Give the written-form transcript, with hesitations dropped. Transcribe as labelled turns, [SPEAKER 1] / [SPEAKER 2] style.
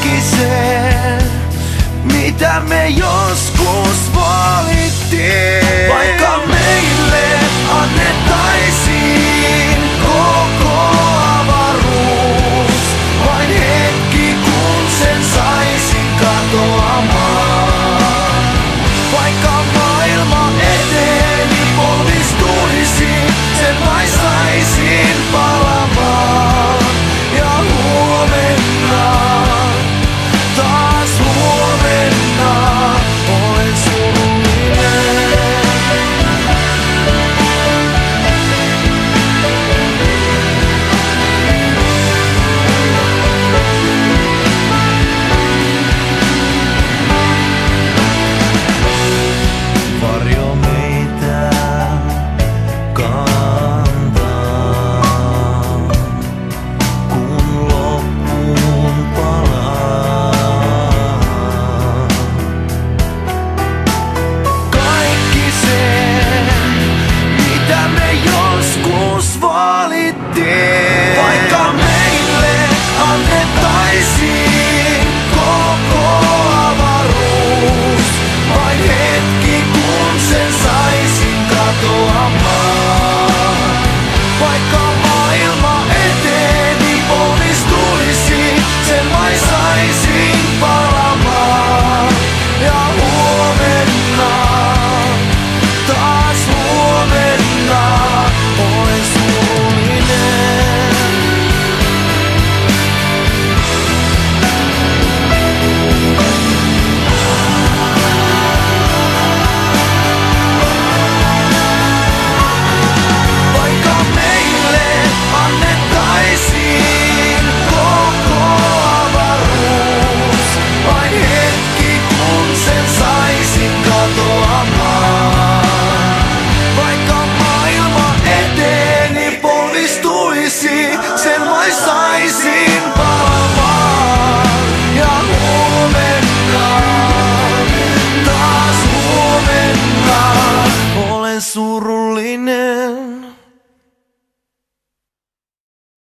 [SPEAKER 1] kaikki se, mitä me joskus valittiin. Vaikka meille annettaisiin koko avaruus, vain hetki kun sen saisin katoamaan. Vaikka maailma eteeni polvistuisi, sen vain saisin palamaan. Ja huomenna, taas huomenna, olen surullinen. Varjo meitä kantaa, kun loppuun palaa. Kaikki se, mitä me joskus valittiin. Vaikka meille annettaisiin koko avaruus, vain hetki kun sen saisin katoamaan. Vaikka maailma eteeni polvistuisi, sen vain saisin palamaan. Ja huomenna, taas huomenna, olen surullinen. Vaikka meille annettaisiin koko avaruus, vain hetki kun sen saisin katoamaan. Vaikka maailma eteeni polvistuisi, sen vain saisin palamaan. Ja huomenna, taas huomenna, olen surullinen.